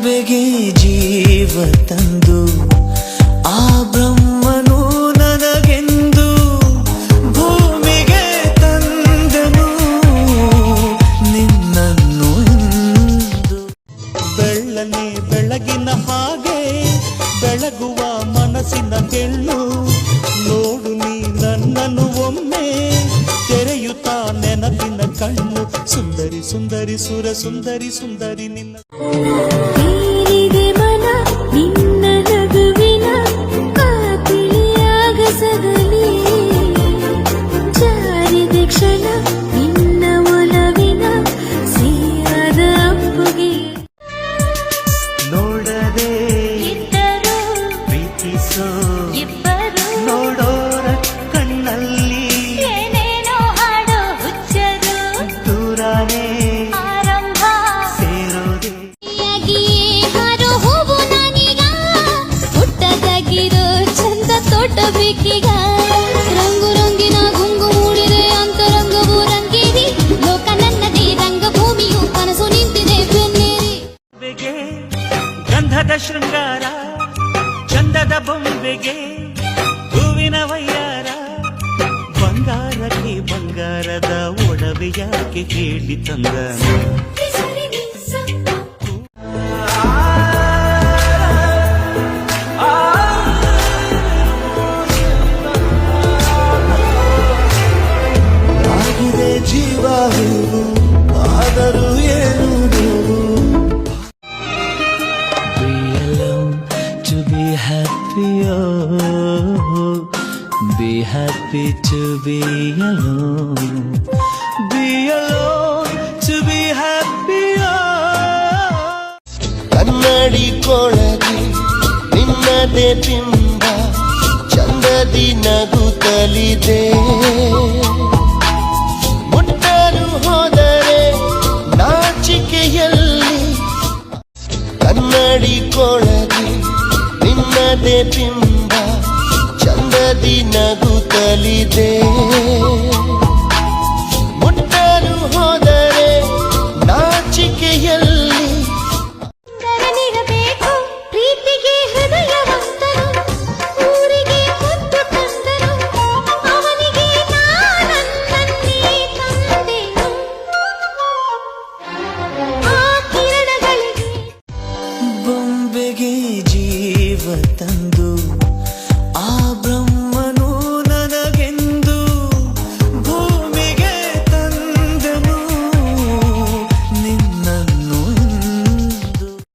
ಬೊಂಬೆಗೆ ಜೀವ ತಂದು ಆ ಬ್ರಹ್ಮನು ನನಗೆಂದು ಭೂಮಿಗೆ ತಂದನು ನಿನ್ನನ್ನು ಬೆಳ್ಳನೆ ಬೆಳಗಿನ ಹಾಗೆ ಬೆಳಗುವ ಮನಸ್ಸಿನ ಹೆಣ್ಣು ನೋಡು ನೀ ನನ್ನನ್ನು ಒಮ್ಮೆ ತೆರೆಯುತ್ತಾ ನೆನಪಿನ ಕಣ್ಣು ಸುಂದರಿ ಸುಂದರಿ ಸುರ ಸುಂದರಿ ಸುಂದರಿ ನಿನ್ನ ಮನ ನಿನ್ನ ನಗುವಿನ ಕಾತಿಯಾಗಸಗಲಿ ಜಾರಿದೆ ಕ್ಷಣ ನಿನ್ನ ಒಲವಿನ ಸಿಹಿಯಾದ ಅಪ್ಪುಗೆ ನೋಡದೆ ಇದ್ದರು ಪ್ರೀತಿಸೋ ಇಬ್ಬರು ನೋಡೋರ ಕಣ್ಣಲ್ಲಿ ಏನೇನೋ ಹಾಡೋ ಹುಚ್ಚರು ದೂರನೇ ಆರಂಭ ಸೇರೋದೆ ಹಾರೋ ಹೂವು ನಾನೀಗ ಪುಟ್ಟದಾಗಿರೋ ಚಂದ ತೋಟ ಬೇಕೀಗ ರಂಗು ರಂಗಿನ ಗುಂಗು ಮೂಡಿದೆ ಅಂತರಂಗವು ರಂಗೇರಿ ಲೋಕ ನನ್ನದೇ ರಂಗಭೂಮಿಯು ಕನಸು ನಿಂತಿದೆ ಬೆನ್ನೇರಿ ಬೆಗೆ ಗಂಧದ ಶೃಂಗಾರ ಚಂದದ ಬೊಂಬೆಗೆ ಹೂವಿನ ವಯ್ಯಾರ ಬಂಗಾರಕ್ಕೆ ಬಂಗಾರದ ಒಡವೆಯಾಕೆ ಹೇಳಿ ತಂದ ಆಗಿದೆ ಜೀವ ನೀವು ಆದರೂ ಏನು ನೀವು Be alone to be happy, oh. Be happy to be alone. Be alone to be happy, oh. ಕನ್ನಡಿ ಕೊಳಗಿ ನಿನ್ನದೇ ಬಿಂಬ ಚಂದದಿ ನಗುತ್ತಲಿದೆ ಮುಟ್ಟಲು ಹೋದರೆ ನಾಚಿಕೆಯಲ್ಲಿ ಕನ್ನಡಿ ಕೊಳಗಿ ನಿನ್ನದೇ ಬಿಂಬ ಚಂದದಿ ನಗುತ್ತಲಿದೆ